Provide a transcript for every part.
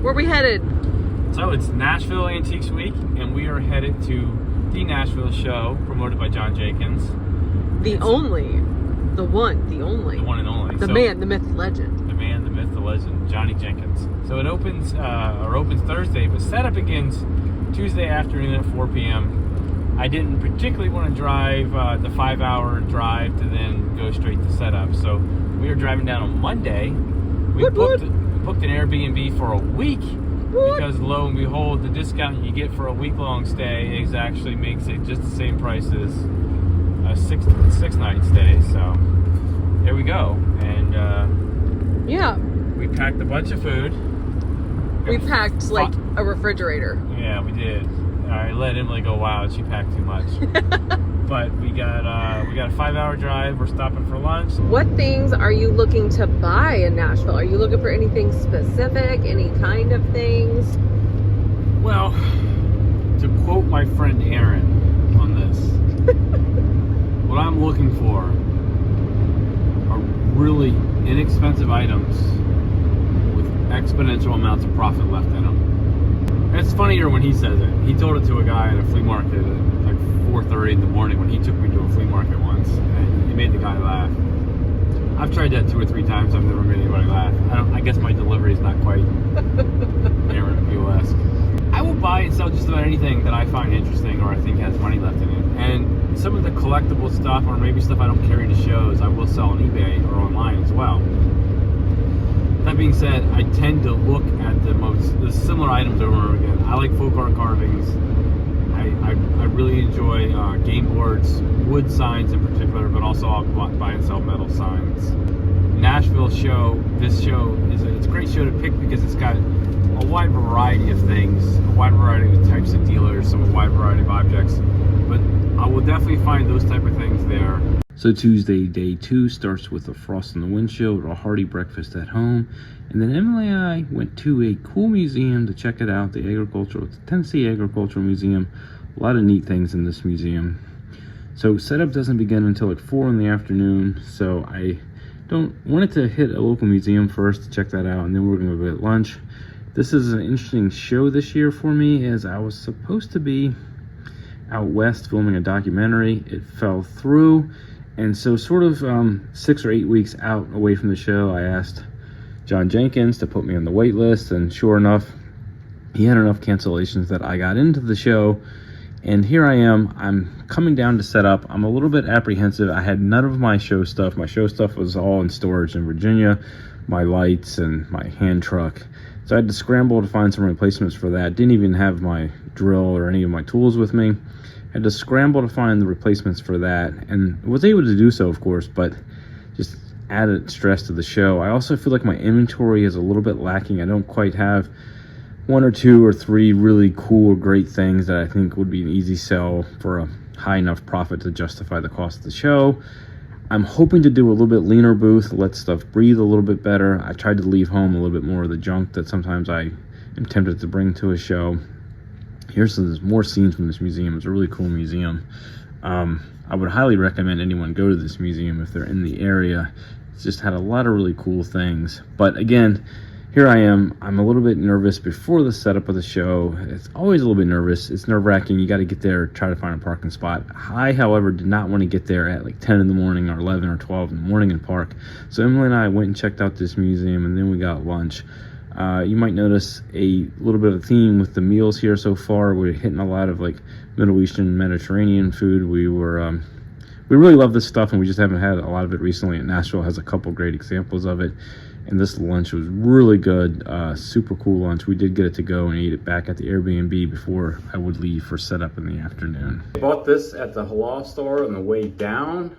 Where we headed? So it's Nashville Antiques Week, and we are headed to the Nashville show, promoted by John Jenkins. The one and only. The man, the myth, the legend. The man, the myth, the legend, Johnny Jenkins. So it opens Thursday, but setup begins Tuesday afternoon at 4 p.m. I didn't particularly want to drive the 5-hour drive to then go straight to setup. So we are driving down on Monday. We booked an Airbnb for a week because lo and behold, the discount you get for a week-long stay actually makes it just the same price as a six-night stay. So there we go. And yeah, we packed a bunch of food. We packed like a refrigerator. Yeah, we did. I let Emily go wild. She packed too much. But we got a 5-hour drive. We're stopping for lunch. What things are you looking to buy in Nashville? Are you looking for anything specific? Any kind of things? Well, to quote my friend Aaron on this, what I'm looking for are really inexpensive items with exponential amounts of profit left in them. It's funnier when he says it. He told it to a guy at a flea market at like 4:30 in the morning when he took me to a flea market once, and he made the guy laugh. I've tried that 2 or 3 times. I've never made anybody laugh. I guess my delivery is not quite Aaron Buell-esque. I will buy and sell just about anything that I find interesting or I think has money left in it. And some of the collectible stuff, or maybe stuff I don't carry to shows, I will sell on eBay or online as well. That being said, I tend to look at the similar items over and over again. I like folk art carvings. I really enjoy game boards, wood signs in particular, but also I'll buy and sell metal signs. Nashville show, it's a great show to pick because it's got a wide variety of things, a wide variety of types of dealers, a wide variety of objects. But I will definitely find those type of things there. So Tuesday, day 2, starts with a frost in the windshield, a hearty breakfast at home, and then Emily and I went to a cool museum to check it out, the Tennessee Agricultural Museum. A lot of neat things in this museum. So setup doesn't begin until like 4 in the afternoon, so I wanted to hit a local museum first to check that out, and then we're going to go get lunch. This is an interesting show this year for me, as I was supposed to be out west filming a documentary. It fell through. And so sort of 6 or 8 weeks out away from the show, I asked John Jenkins to put me on the wait list, and sure enough, he had enough cancellations that I got into the show. And here I am. I'm coming down to set up. I'm a little bit apprehensive. I had none of my show stuff. My show stuff was all in storage in Virginia, my lights and my hand truck. So I had to scramble to find some replacements for that. Didn't even have my drill or any of my tools with me. Had to scramble to find the replacements for that, and was able to do so, of course, but just added stress to the show. I also feel like my inventory is a little bit lacking. I don't quite have 1 or 2 or 3 really cool or great things that I think would be an easy sell for a high enough profit to justify the cost of the show. I'm hoping to do a little bit leaner booth, let stuff breathe a little bit better. I tried to leave home a little bit more of the junk that sometimes I am tempted to bring to a show. Here's some more scenes from this museum. It's a really cool museum. I would highly recommend anyone go to this museum if they're in the area. It's just had a lot of really cool things. But again, here I am. I'm a little bit nervous before the setup of the show. It's always a little bit nervous. It's nerve-wracking. You got to get there, try to find a parking spot. I, however, did not want to get there at like 10 in the morning or 11 or 12 in the morning and park. So Emily and I went and checked out this museum, and then we got lunch. You might notice a little bit of a theme with the meals here so far. We're hitting a lot of like Middle Eastern, Mediterranean food. We really love this stuff, and we just haven't had a lot of it recently. And Nashville has a couple great examples of it. And this lunch was really good, super cool lunch. We did get it to go and eat it back at the Airbnb before I would leave for setup in the afternoon. I bought this at the halal store on the way down.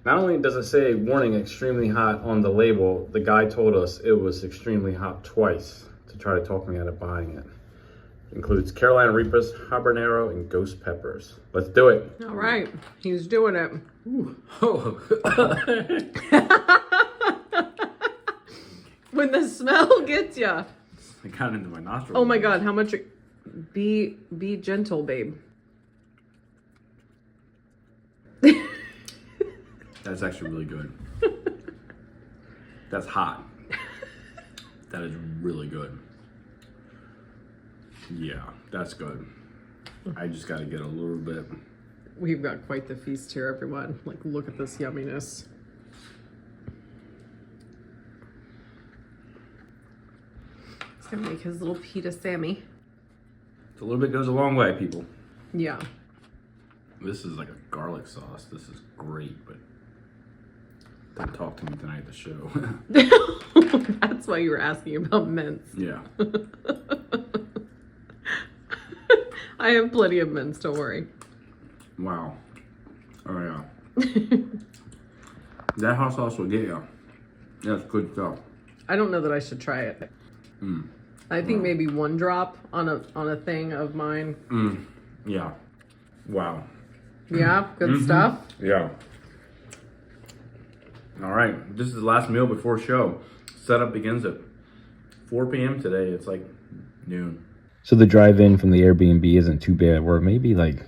Not only does it say warning extremely hot on the label, the guy told us it was extremely hot twice to try to talk me out of buying it. It includes Carolina Reapers, habanero, and ghost peppers. Let's do it. All right, he's doing it. Oh. When the smell gets ya. It got into my nostrils. Oh my God, how much? Be gentle, babe. That's actually really good. That's hot. That is really good. Yeah, that's good. I just got to get a little bit. We've got quite the feast here, everyone. Like, look at this yumminess. He's gonna make his little pita Sammy. A little bit goes a long way, people. Yeah. This is like a garlic sauce. This is great, but don't talk to me tonight at the show. That's why you were asking about mints. Yeah. I have plenty of mints, don't worry. Wow. Oh, yeah. That hot sauce will get you. That's good stuff. I don't know that I should try it. I think maybe one drop on a thing of mine. Yeah. Wow. Yeah, good stuff. Yeah. All right. This is the last meal before show. Setup begins at 4 p.m. today. It's like noon. So the drive-in from the Airbnb isn't too bad. We're maybe like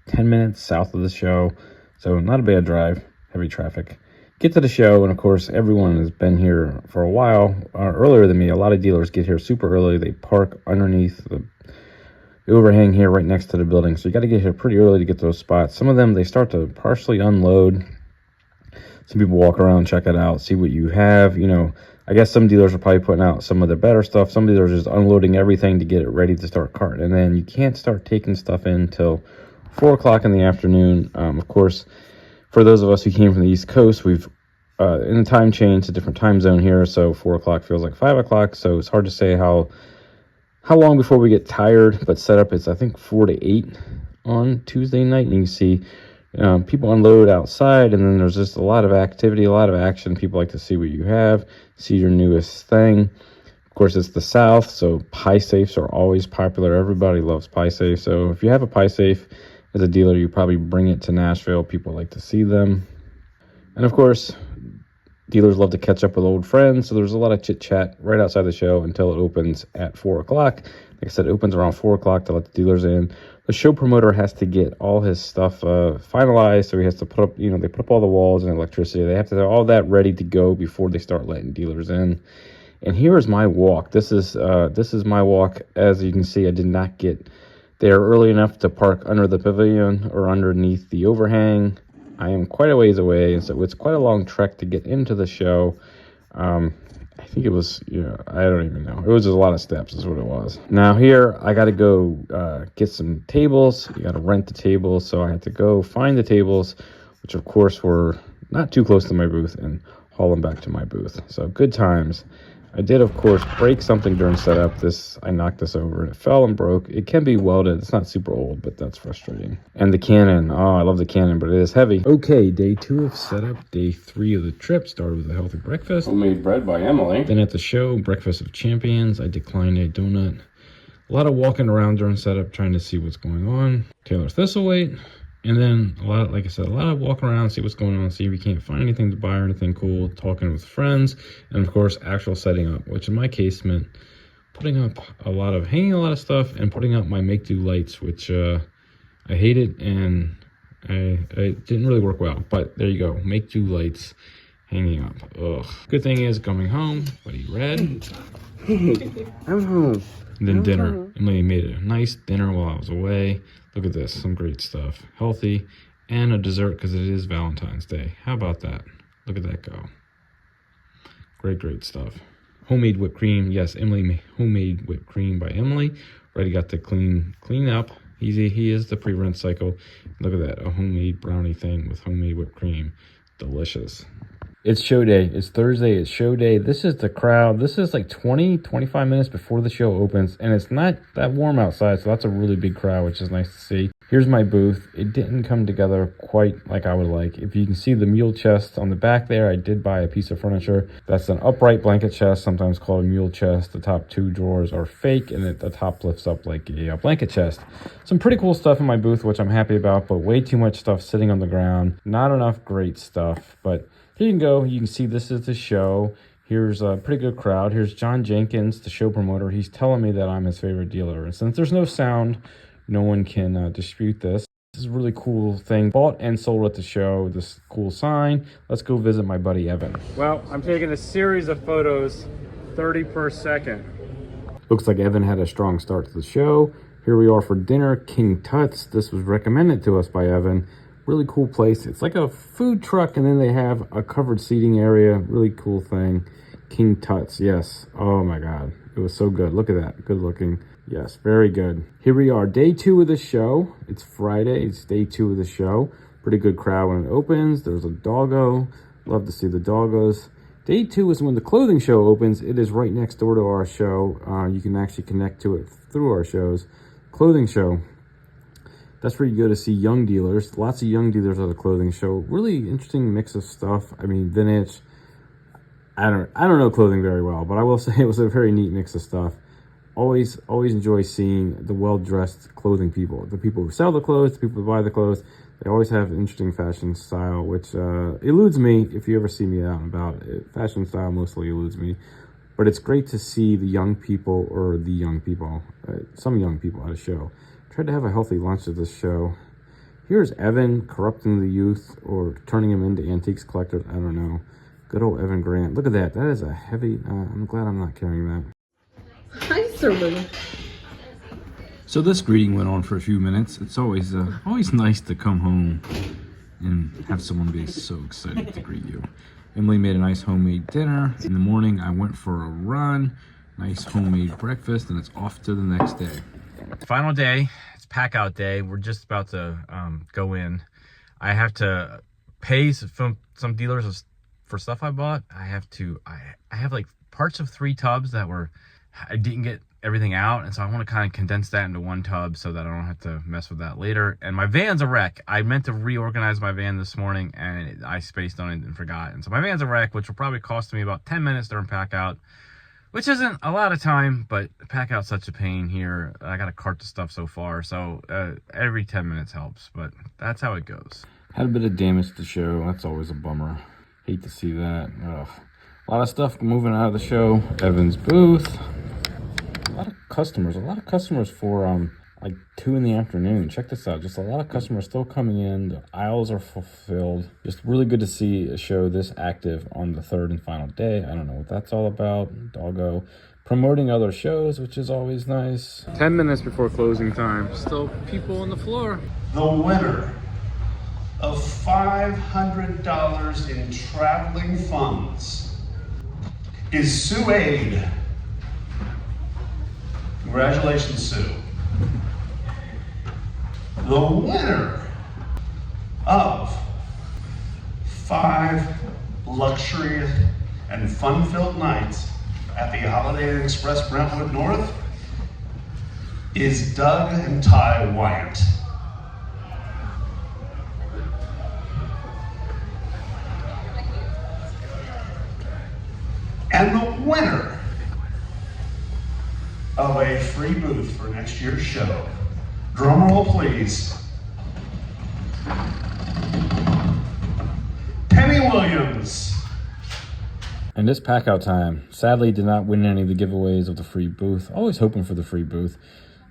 10 minutes south of the show. So not a bad drive. Heavy traffic. Get to the show, and of course, everyone has been here for a while. Earlier than me, a lot of dealers get here super early. They park underneath the overhang here right next to the building. So you got to get here pretty early to get those spots. Some of them, they start to partially unload. Some people walk around, check it out, see what you have. You know, I guess some dealers are probably putting out some of the better stuff. Some dealers are just unloading everything to get it ready to start carting. And then you can't start taking stuff in until 4 o'clock in the afternoon. Of course, for those of us who came from the East Coast, we've in the time change, a different time zone here. So 4 o'clock feels like 5 o'clock. So it's hard to say how long before we get tired. But setup is, I think, 4 to 8 on Tuesday night. And you can see people unload outside, and then there's just a lot of activity, a lot of action. People like to see what you have, see your newest thing. Of course, it's the South, so pie safes are always popular. Everybody loves pie safes. So if you have a pie safe as a dealer, you probably bring it to Nashville. People like to see them. And of course, dealers love to catch up with old friends. So there's a lot of chit chat right outside the show until it opens at 4 o'clock. Like I said, it opens around 4 o'clock to let the dealers in. The show promoter has to get all his stuff finalized. So he has to put up, they put up all the walls and electricity. They have to have all that ready to go before they start letting dealers in. And here is my walk. This is my walk. As you can see, I did not get there early enough to park under the pavilion or underneath the overhang. I am quite a ways away, so it's quite a long trek to get into the show. I think it was, I don't even know. It was just a lot of steps is what it was. Now here, I got to go get some tables. You got to rent the tables, so I had to go find the tables, which of course were not too close to my booth, and haul them back to my booth. So good times. I did, of course, break something during setup. I knocked this over and it fell and broke. It can be welded. It's not super old, but that's frustrating. And the cannon. Oh, I love the cannon, but it is heavy. Okay, day 2 of setup. Day 3 of the trip started with a healthy breakfast. Homemade bread by Emily. Then at the show, breakfast of champions. I declined a donut. A lot of walking around during setup, trying to see what's going on. Taylor Thistleweight. And then a lot, like I said, a lot of walking around, see what's going on, see if you can't find anything to buy or anything cool, talking with friends, and of course, actual setting up, which in my case meant hanging a lot of stuff and putting up my make-do lights, which I hated and it didn't really work well. But there you go, make-do lights hanging up. Ugh. Good thing is coming home, buddy Red. I'm home. And then dinner. Emily made a nice dinner while I was away. Look at this, some great stuff. Healthy, and a dessert because it is Valentine's Day. How about that? Look at that go. Great stuff. Homemade whipped cream. Yes, Emily made homemade whipped cream by Emily. Already got to clean up. He is the pre-rinse cycle. Look at that, a homemade brownie thing with homemade whipped cream. Delicious. It's show day. It's Thursday. It's show day. This is the crowd. This is like 20-25 minutes before the show opens, and it's not that warm outside, so that's a really big crowd, which is nice to see. Here's my booth. It didn't come together quite like I would like. If you can see the mule chest on the back there, I did buy a piece of furniture. That's an upright blanket chest, sometimes called a mule chest. The top 2 drawers are fake, and the top lifts up like a blanket chest. Some pretty cool stuff in my booth, which I'm happy about, but way too much stuff sitting on the ground. Not enough great stuff, but here you can go. You can see this is the show. Here's a pretty good crowd. Here's John Jenkins, the show promoter. He's telling me that I'm his favorite dealer. And since there's no sound, no one can dispute this. This is a really cool thing. Bought and sold at the show. This cool sign. Let's go visit my buddy Evan. Well, I'm taking a series of photos, 30 per second. Looks like Evan had a strong start to the show. Here we are for dinner, King Tut's. This was recommended to us by Evan. Really cool place. It's like a food truck, and then they have a covered seating area. Really cool thing. King Tut's, yes. Oh my God, it was so good. Look at that, good looking. Yes, very good. Here we are, day 2 of the show. It's Friday, it's day 2 of the show. Pretty good crowd when it opens. There's a doggo. Love to see the doggos. Day 2 is when the clothing show opens. It is right next door to our show. You can actually connect to it through our shows. Clothing show. That's where you go to see young dealers. Lots of young dealers at the clothing show. Really interesting mix of stuff. I mean, vintage. I don't know clothing very well, but I will say it was a very neat mix of stuff. Always enjoy seeing the well-dressed clothing people. The people who sell the clothes, the people who buy the clothes. They always have interesting fashion style, which eludes me if you ever see me out and about. Fashion style mostly eludes me. But it's great to see the young people, or some young people at a show. Tried to have a healthy lunch at this show. Here's Evan corrupting the youth or turning them into antiques collectors. I don't know. Good old Evan Grant. Look at that. That is a heavy... I'm glad I'm not carrying that. Hi, sir. So this greeting went on for a few minutes. It's always nice to come home and have someone be so excited to greet you. Emily made a nice homemade dinner. In the morning, I went for a run. Nice homemade breakfast, and it's off to the next day. Final day. It's Packout day. We're just about to go in. I have to pay some dealers for stuff I bought. I have like parts of 3 tubs that I didn't get everything out, and so I want to kind of condense that into one tub so that I don't have to mess with that later. And my van's a wreck. I meant to reorganize my van this morning, and I spaced on it and forgot. And so my van's a wreck, which will probably cost me about 10 minutes during Packout, which isn't a lot of time, but Packout's such a pain here. I got to cart the stuff so far, so every 10 minutes helps, but that's how it goes. Had a bit of damage to the show. That's always a bummer. Hate to see that. Ugh. A lot of stuff moving out of the show. Evan's booth. A lot of customers for like 2 in the afternoon. Check this out. Just a lot of customers still coming in. The aisles are fulfilled. Just really good to see a show this active on the 3rd and final day. I don't know what that's all about. Doggo promoting other shows, which is always nice. 10 minutes before closing time. Still people on the floor. The winner of $500 in traveling funds is Sue Aid. Congratulations, Sue. The winner of 5 luxury and fun-filled nights at the Holiday Inn Express Brentwood North is Doug and Ty Wyatt. And the winner of a free booth for next year's show, drum roll please, Penny Williams. And this Packout time, sadly did not win any of the giveaways of the free booth. Always hoping for the free booth.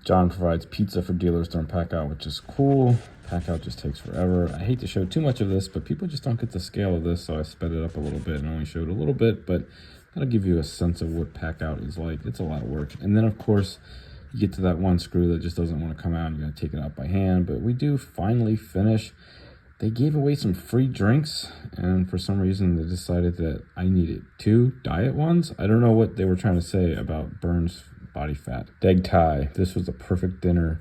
John provides pizza for dealers during Packout, which is cool. Packout just takes forever. I hate to show too much of this, but people just don't get the scale of this, so I sped it up a little bit and only showed a little bit, but that'll give you a sense of what Packout is like. It's a lot of work. And then, of course, you get to that one screw that just doesn't want to come out, and you got to take it out by hand. But we do finally finish. They gave away some free drinks, and for some reason, they decided that I needed 2 diet ones. I don't know what they were trying to say about Burns body fat. Egg Thai. This was the perfect dinner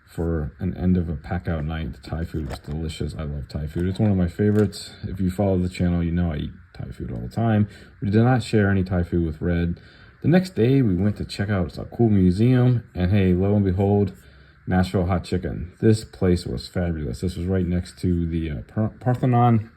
for an end of a Packout night. The Thai food was delicious. I love Thai food. It's one of my favorites. If you follow the channel, you know I eat Thai food all the time. We did not share any Thai food with Red. The next day, we went to check out a cool museum, and hey, lo and behold, Nashville hot chicken. This place was fabulous. This was right next to the Parthenon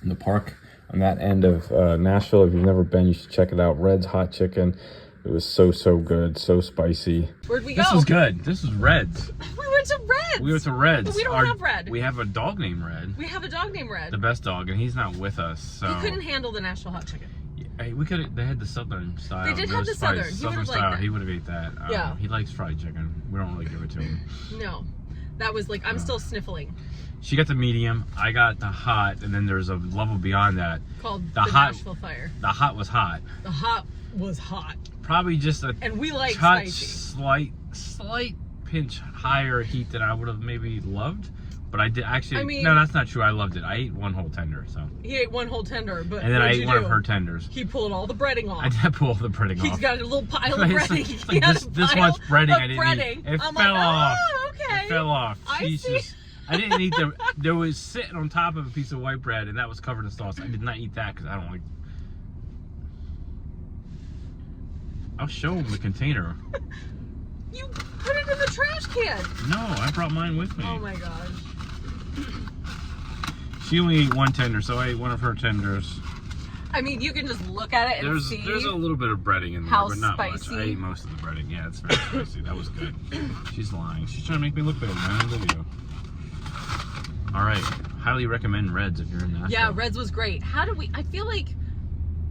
in the park on that end of Nashville. If you've never been, you should check it out. Red's hot chicken. It was so good, so spicy. Where'd we go? This was good. This was Red's. We went to Red's. We went to Red's. But we don't have Red. We have a dog named Red. We have a dog named Red. The best dog, and he's not with us, so. He couldn't handle the Nashville hot chicken. Yeah, we could. They had the Southern style. They did have the Southern. He would have liked that. He would have ate that. Yeah. He likes fried chicken. We don't really give it to him. No. That was like, I'm still sniffling. She got the medium. I got the hot, and then there's a level beyond that. Called the Nashville Fire. The hot was hot. The hot was hot. Probably just a And we like touch, spicy. slight pinch higher heat than I would have maybe loved. But I did actually. I mean, no, that's not true. I loved it. I ate one whole tender, so. He ate one whole tender, but And then I what'd ate you one do? of her tenders. He pulled all the breading off. I did pull the breading off. He's got a little pile of It's breading. it's He like had this, a this pile much breading of I didn't breading. eat. It I'm fell like, off. oh, okay. It fell off. I Jesus. see. I didn't eat the. There was sitting on top of a piece of white bread, and that was covered in sauce. I did not eat that because I don't like. I'll show him the container. You put it in the trash can. No, I brought mine with me. Oh my gosh. She only ate one tender, so I ate one of her tenders. I mean, you can just look at it and see. There's a little bit of breading in there, how but not spicy. much. I ate most of the breading. Yeah, it's very spicy. That was good. She's lying. She's trying to make me look better on the video. All right, highly recommend Reds if you're in Nashville. Yeah, Reds was great. How do we? I feel like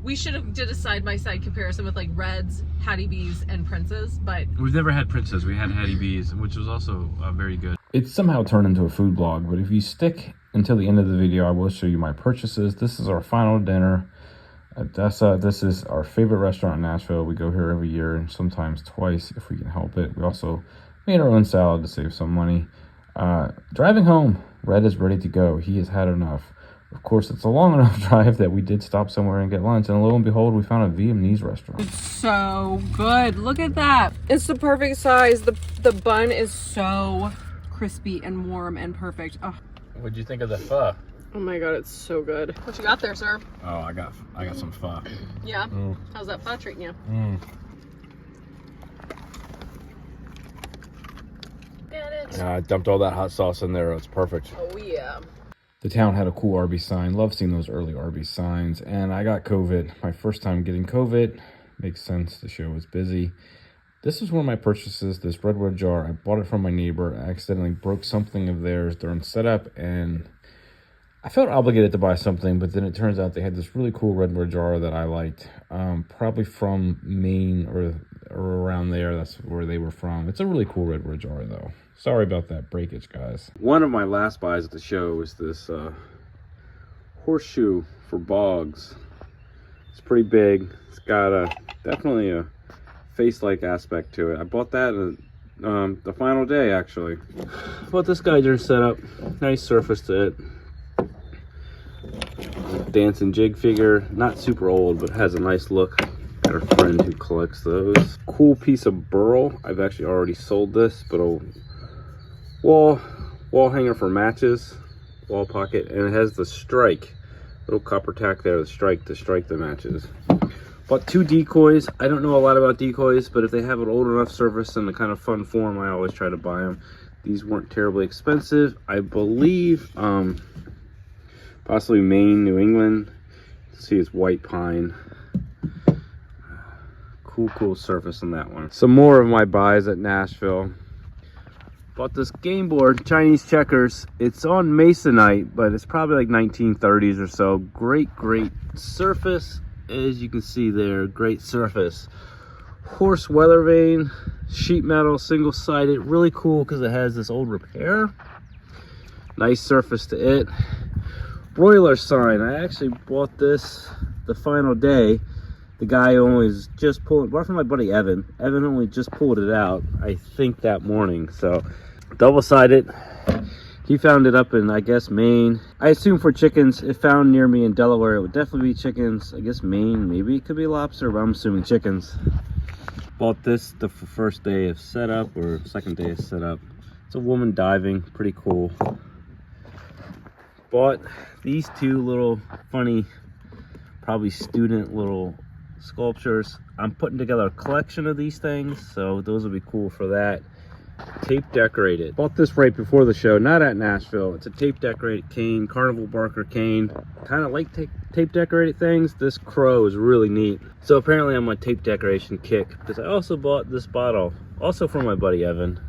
we should have did a side-by-side comparison with like Reds, Hattie B's, and Prince's, but We've never had Princess. We had Hattie B's, which was also very good. It's somehow turned into a food blog, but if you stick until the end of the video, I will show you my purchases. This is our final dinner at Dessa. This is our favorite restaurant in Nashville. We go here every year and sometimes twice if we can help it. We also made our own salad to save some money. Driving home, Red is ready to go. He has had enough. Of course, it's a long enough drive that we did stop somewhere and get lunch, and lo and behold, we found a Vietnamese restaurant. it's so good. Look at that. It's the perfect size. The bun is so crispy and warm and perfect. Oh. What'd you think of the pho? Oh my god, it's so good. What you got there, sir? Oh, I got some pho. Yeah. How's that pho treating you? Get it. I dumped all that hot sauce in there. It's perfect. Oh yeah. The town had a cool Arby's sign. Love seeing those early Arby's signs. And I got COVID. My first time getting COVID. Makes sense. The show was busy. This is one of my purchases, this redwood jar. I bought it from my neighbor. I accidentally broke something of theirs during setup, and I felt obligated to buy something, but then it turns out they had this really cool redwood jar that I liked. Probably from Maine or around there. That's where they were from. It's a really cool redwood jar, though. Sorry about that breakage, guys. One of my last buys at the show was this horseshoe for bogs. It's pretty big. It's got definitely a face-like aspect to it. I bought that the final day, actually. Bought this guy during setup. Nice surface to it. Dancing jig figure. Not super old, but has a nice look. Got a friend who collects those. Cool piece of burl. I've actually already sold this, but a wall hanger for matches. Wall pocket. And it has the strike. Little copper tack there, the strike to strike the matches. Bought 2 decoys. I don't know a lot about decoys, but if they have an old enough surface and a kind of fun form, I always try to buy them. These weren't terribly expensive. I believe possibly Maine, New England. See, it's white pine. Cool surface on that one. Some more of my buys at Nashville. Bought this game board, Chinese checkers. It's on masonite, but it's probably like 1930s or so. Great surface. As you can see there, great surface. Horse weather vane, sheet metal, single-sided. Really cool because it has this old repair. Nice surface to it. Broiler sign. I actually bought this the final day. The guy only just pulled, bought from my buddy Evan. Evan only just pulled it out, I think, that morning. So, double-sided. He found it up in, I guess, Maine. I assume for chickens. If found near me in Delaware, it would definitely be chickens. I guess Maine, maybe it could be lobster, but I'm assuming chickens. Bought this the first day of setup, or second day of setup. It's a woman diving, pretty cool. Bought these 2 little funny, probably student little sculptures. I'm putting together a collection of these things, so those will be cool for that. Tape decorated. Bought this right before the show, not at Nashville. It's a tape decorated cane, carnival barker cane. Kind of like tape decorated things. This crow is really neat. So apparently I'm on tape decoration kick because I also bought this bottle, also from my buddy Evan.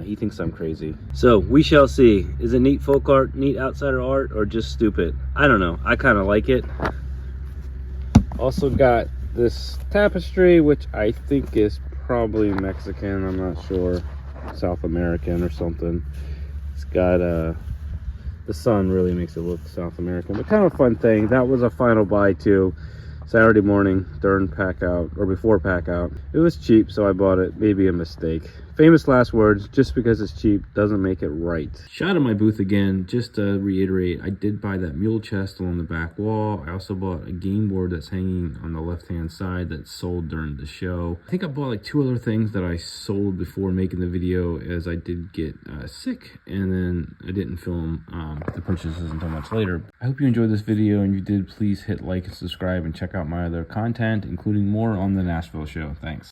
He thinks I'm crazy. So we shall see. Is it neat folk art, neat outsider art, or just stupid? I don't know. I kind of like it. Also got this tapestry, which I think is probably Mexican, I'm not sure, South American or something. It's got the sun really makes it look South American, but kind of a fun thing. That was a final buy too. Saturday morning during Packout, or before Packout. It was cheap, so I bought it. Maybe a mistake. Famous last words, just because it's cheap doesn't make it right. Shot of my booth again, just to reiterate, I did buy that mule chest along the back wall. I also bought a game board that's hanging on the left-hand side that sold during the show. I think I bought like 2 other things that I sold before making the video, as I did get sick, and then I didn't film the purchases until much later. I hope you enjoyed this video, and if you did, please hit like and subscribe and check out my other content, including more on the Nashville show. Thanks.